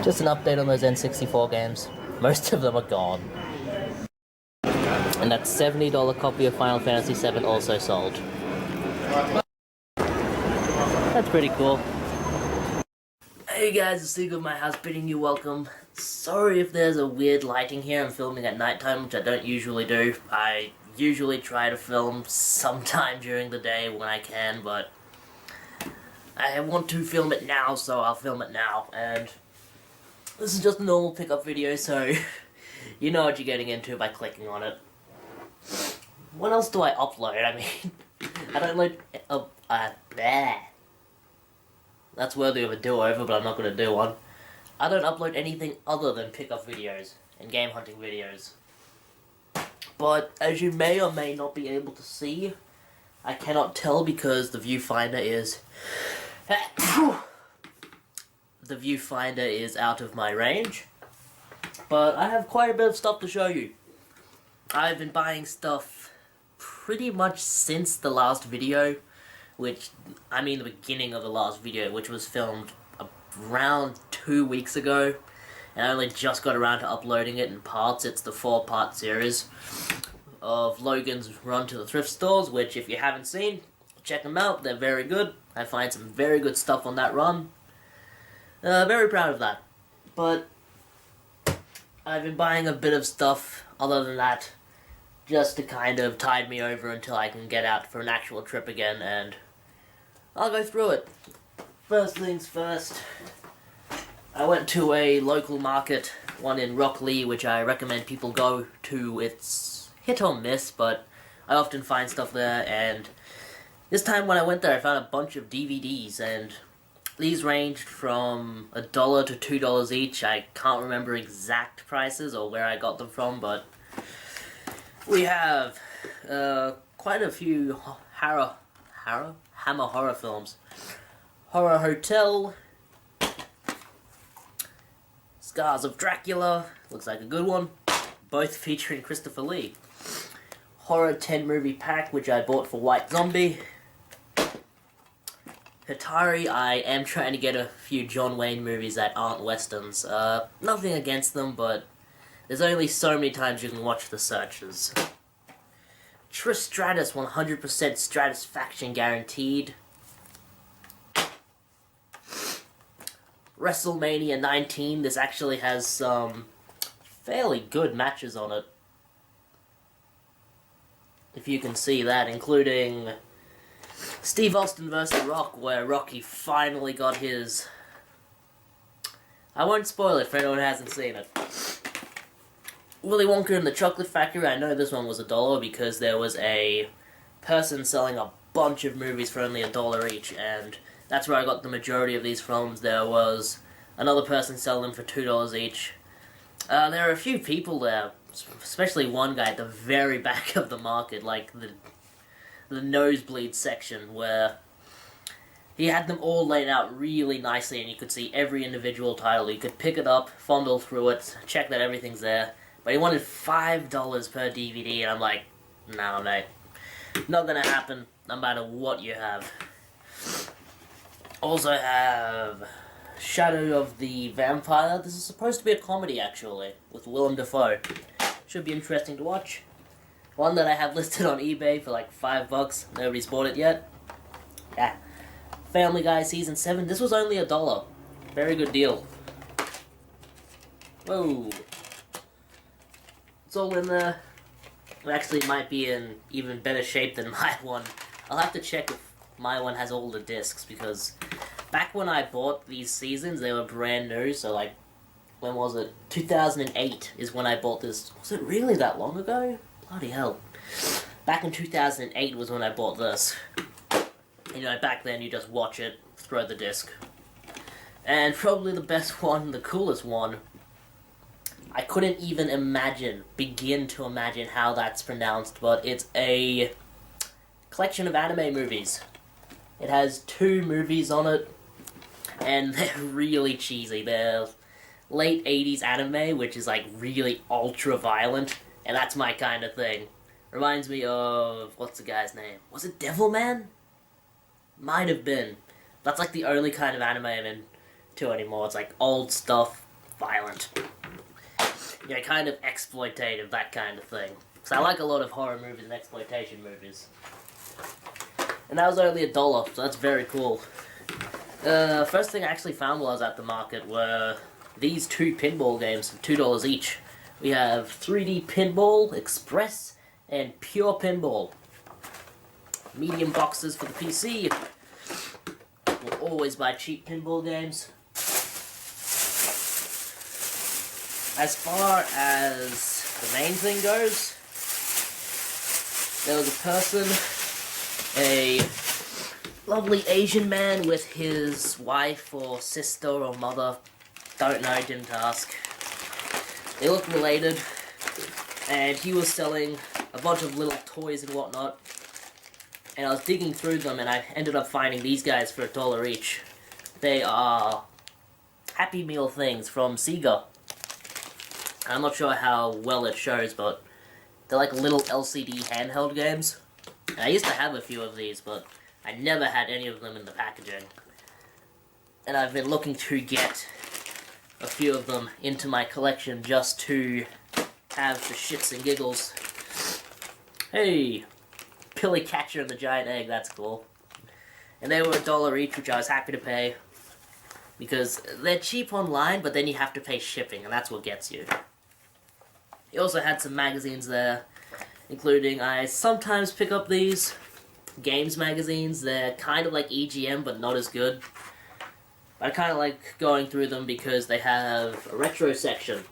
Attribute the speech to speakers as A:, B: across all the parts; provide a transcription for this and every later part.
A: Just an update on those N64 games. Most of them are gone. And that $70 copy of Final Fantasy VII also sold. That's pretty cool. Hey guys, it's Steve of my house bidding you welcome. Sorry if there's a weird lighting here. I'm filming at nighttime, which I don't usually do. I usually try to film sometime during the day when I can, but I want to film it now, so I'll film it now. And this is just a normal pickup video, so you know what you're getting into by clicking on it. What else do I upload? I mean, I don't load... That's worthy of a do-over, but I'm not going to do one. I don't upload anything other than pickup videos and game hunting videos. But as you may or may not be able to see, I cannot tell because the viewfinder is... the viewfinder is out of my range. But I have quite a bit of stuff to show you. I've been buying stuff pretty much since the last video, which, I mean the beginning of the last video, which was filmed around 2 weeks ago, and I only just got around to uploading it in parts. It's the 4-part series of Logan's run to the thrift stores, which if you haven't seen, check them out, they're very good. I find some very good stuff on that run. Very proud of that. But I've been buying a bit of stuff other than that, just to kind of tide me over until I can get out for an actual trip again, and I'll go through it. First things first, I went to a local market, one in Rockley, which I recommend people go to. It's hit or miss, but I often find stuff there, and this time when I went there I found a bunch of DVDs, and these ranged from $1 to $2 each. I can't remember exact prices or where I got them from, but we have quite a few Hammer horror films. Horror Hotel, Scars of Dracula, looks like a good one, both featuring Christopher Lee. Horror 10 movie pack, which I bought for White Zombie. Atari, I am trying to get a few John Wayne movies that aren't westerns. Nothing against them, but there's only so many times you can watch the searches. Stratus, 100% Stratisfaction guaranteed. WrestleMania 19, this actually has some fairly good matches on it, if you can see that, including Steve Austin vs. Rock, where Rocky finally got his... I won't spoil it for anyone who hasn't seen it. Willy Wonka and the Chocolate Factory, I know this one was $1 because there was a person selling a bunch of movies for only $1 each, and that's where I got the majority of these from. There was another person selling them for $2 each. There are a few people there, especially one guy at the very back of the market, like the nosebleed section, where he had them all laid out really nicely and you could see every individual title. You could pick it up, fondle through it, check that everything's there. But he wanted $5 per DVD, and I'm like, no, mate. Not gonna happen, no matter what you have. Also have Shadow of the Vampire. This is supposed to be a comedy, actually, with Willem Dafoe. Should be interesting to watch. One that I have listed on eBay for like $5. Nobody's bought it yet. Yeah. Family Guy Season 7. This was only $1. Very good deal. Whoa. It's all in there. It actually might be in even better shape than my one. I'll have to check if my one has all the discs, because back when I bought these seasons, they were brand new, so like, when was it? 2008 is when I bought this. Was it really that long ago? Bloody hell. Back in 2008 was when I bought this. You know, back then you just watch it, throw the disc. And probably the best one, the coolest one, I couldn't even begin to imagine how that's pronounced, but it's a collection of anime movies. It has 2 movies on it, and they're really cheesy. They're late 80s anime, which is like really ultra violent, and that's my kind of thing. Reminds me of, what's the guy's name? Was it Devilman? Might have been. That's like the only kind of anime I'm into anymore. It's like old stuff, violent. You know, kind of exploitative, that kind of thing. So I like a lot of horror movies and exploitation movies. And that was only $1, so that's very cool. First thing I actually found while I was at the market were these 2 pinball games for $2 each. We have 3D Pinball, Express, and Pure Pinball. Medium boxes for the PC. We'll always buy cheap pinball games. As far as the main thing goes, there was a person, a lovely Asian man with his wife or sister or mother, don't know, didn't ask. They looked related, and he was selling a bunch of little toys and whatnot, and I was digging through them and I ended up finding these guys for $1 each. They are Happy Meal things from Sega. I'm not sure how well it shows, but they're like little LCD handheld games. And I used to have a few of these, but I never had any of them in the packaging. And I've been looking to get a few of them into my collection just to have for shits and giggles. Hey! Pilly Catcher and the Giant Egg, that's cool. And they were $1 each, which I was happy to pay. Because they're cheap online, but then you have to pay shipping, and that's what gets you. He also had some magazines there, including, I sometimes pick up these games magazines. They're kind of like EGM, but not as good. I kind of like going through them because they have a retro section.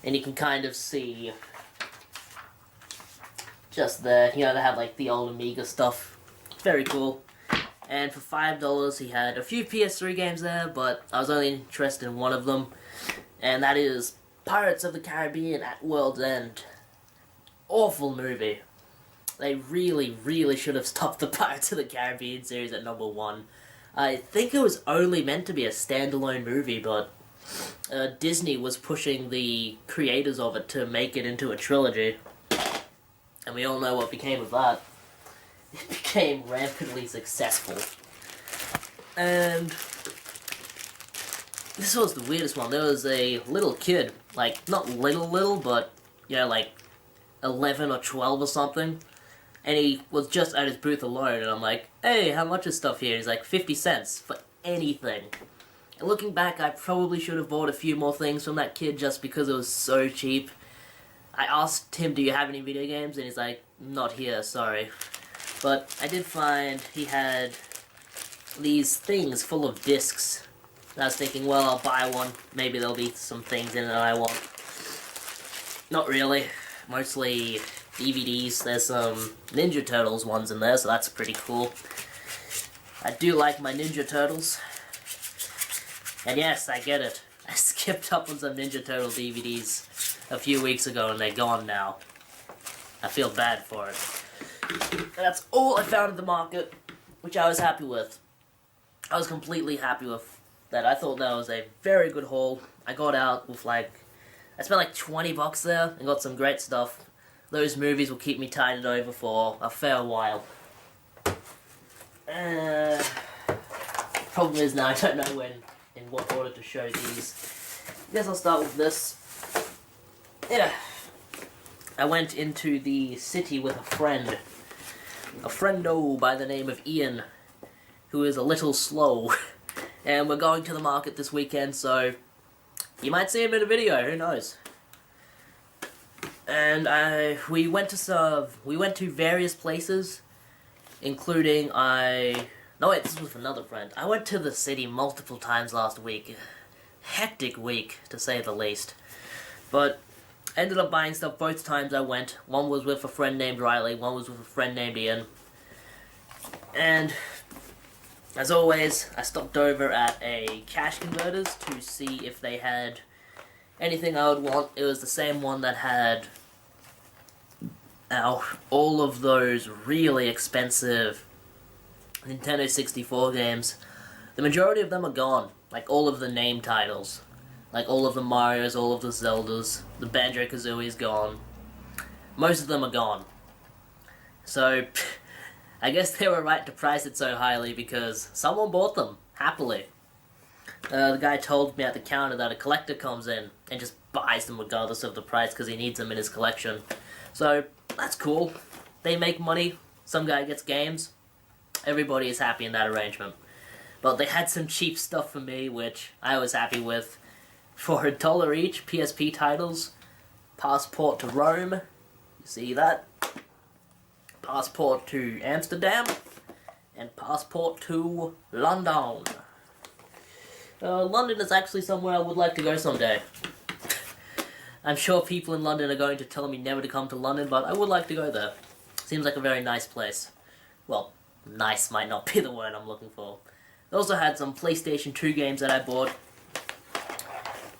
A: And you can kind of see just there, you know, they have like the old Amiga stuff. It's very cool. And for $5, he had a few PS3 games there, but I was only interested in one of them. And that is Pirates of the Caribbean at World's End. Awful movie. They really, really should have stopped the Pirates of the Caribbean series at #1. I think it was only meant to be a standalone movie, but Disney was pushing the creators of it to make it into a trilogy. And we all know what became of that. It became rampantly successful. And this was the weirdest one. There was a little kid, like, not little, but, you know, like 11 or 12 or something. And he was just at his booth alone, and I'm like, hey, how much is stuff here? He's like, 50 cents for anything. And looking back, I probably should have bought a few more things from that kid just because it was so cheap. I asked him, do you have any video games? And he's like, not here, sorry. But I did find he had these things full of discs. And I was thinking, well, I'll buy one. Maybe there'll be some things in it that I want. Not really. Mostly DVDs. There's some Ninja Turtles ones in there, so that's pretty cool. I do like my Ninja Turtles. And yes, I get it. I skipped up on some Ninja Turtle DVDs a few weeks ago and they're gone now. I feel bad for it. And that's all I found at the market, which I was happy with. I was completely happy with that. I thought that was a very good haul. I got out with I spent like $20 there and got some great stuff. Those movies will keep me tided over for a fair while. Problem is now I don't know in what order to show these. I guess I'll start with this. Yeah. I went into the city with a friend. A friendo by the name of Ian, who is a little slow. And we're going to the market this weekend, so you might see him in a video, who knows. And we went to various places, including no wait, this was with another friend. I went to the city multiple times last week. Hectic week, to say the least. But I ended up buying stuff both times I went. One was with a friend named Riley, one was with a friend named Ian. And as always, I stopped over at a cash converters to see if they had anything I would want. It was the same one that had all of those really expensive Nintendo 64 games. The majority of them are gone. Like all of the name titles. Like all of the Marios, all of the Zeldas. The Banjo-Kazooie's gone. most of them are gone. So, I guess they were right to price it so highly because someone bought them, happily. The guy told me at the counter that a collector comes in and just buys them regardless of the price because he needs them in his collection. So, that's cool. They make money, some guy gets games, everybody is happy in that arrangement. But they had some cheap stuff for me, which I was happy with. For $1 each, PSP titles, Passport to Rome, you see that? Passport to Amsterdam, and Passport to London. London is actually somewhere I would like to go someday. I'm sure people in London are going to tell me never to come to London, but I would like to go there. Seems like a very nice place. Well, nice might not be the word I'm looking for. They also had some PlayStation 2 games that I bought.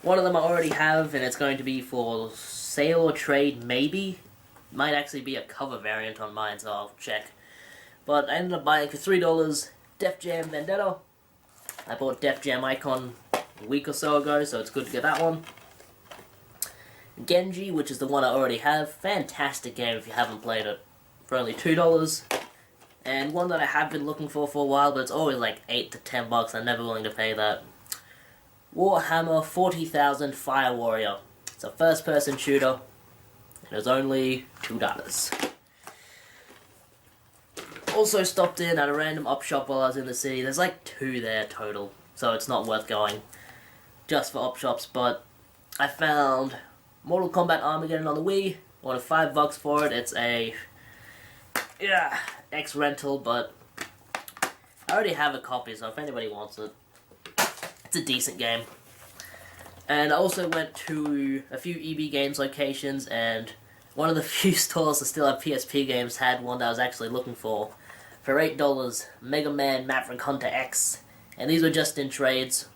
A: One of them I already have, and it's going to be for sale or trade, maybe. Might actually be a cover variant on mine, so I'll check. But I ended up buying for $3 Def Jam Vendetta. I bought Def Jam Icon a week or so ago, so it's good to get that one. Genji, which is the one I already have. Fantastic game if you haven't played it. For only $2. And one that I have been looking for a while, but it's always like $8 to $10. I'm never willing to pay that. Warhammer 40,000 Fire Warrior. It's a first-person shooter. It was only $2. Also stopped in at a random op shop while I was in the city. There's like 2 there total, so it's not worth going just for op shops. But I found Mortal Kombat Armageddon on the Wii. I wanted $5 for it. It's a X rental, but I already have a copy, so if anybody wants it, it's a decent game. And I also went to a few EB Games locations, and one of the few stores that still have PSP games had one that I was actually looking for. For $8, Mega Man Maverick Hunter X. And these were just in trades.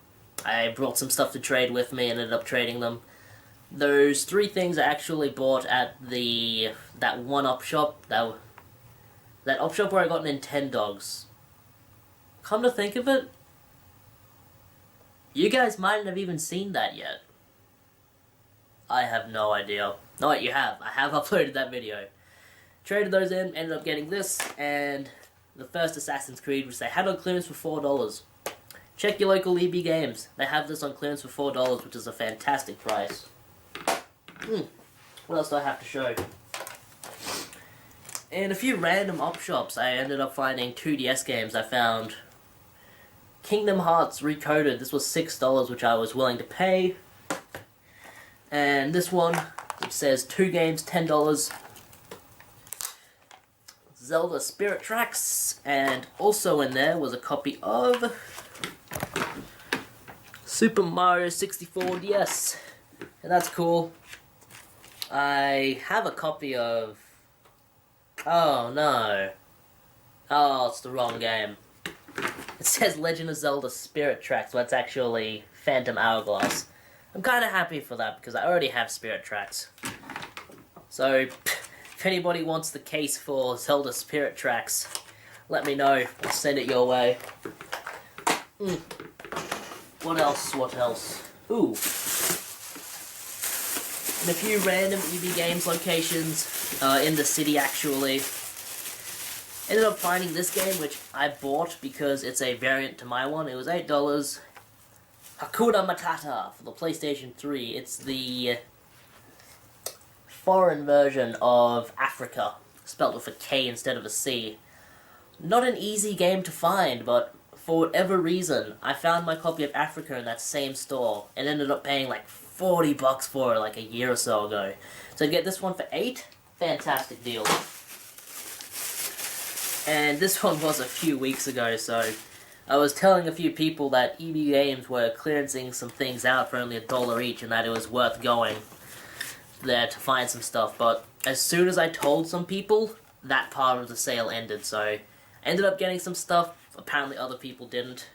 A: I brought some stuff to trade with me and ended up trading them. Those 3 things I actually bought at that one op shop. That op shop where I got Nintendogs. Come to think of it, you guys mightn't have even seen that yet. I have no idea. No, wait, you have. I have uploaded that video. Traded those in, ended up getting this, and the first Assassin's Creed, which they had on clearance for $4. Check your local EB Games. They have this on clearance for $4, which is a fantastic price. What else do I have to show? In a few random op shops, I ended up finding 2DS games. I found Kingdom Hearts Recoded. This was $6, which I was willing to pay. And this one, which says 2 games, $10. Zelda Spirit Tracks. And also in there was a copy of Super Mario 64 DS. And that's cool. I have a copy of... Oh no. Oh, it's the wrong game. It says Legend of Zelda Spirit Tracks, but it's actually Phantom Hourglass. I'm kind of happy for that, because I already have Spirit Tracks. So, if anybody wants the case for Zelda Spirit Tracks, let me know. I'll send it your way. What else? What else? Ooh. In a few random EB Games locations, in the city actually. Ended up finding this game, which I bought because it's a variant to my one. It was $8. Hakuna Matata for the PlayStation 3. It's the foreign version of Africa, spelled with a K instead of a C. Not an easy game to find, but for whatever reason, I found my copy of Africa in that same store, and ended up paying like $40 for it like a year or so ago. So to get this one for $8, fantastic deal. And this one was a few weeks ago, so I was telling a few people that EB Games were clearancing some things out for only $1 each, and that it was worth going there to find some stuff. But as soon as I told some people, that part of the sale ended, so I ended up getting some stuff. Apparently other people didn't.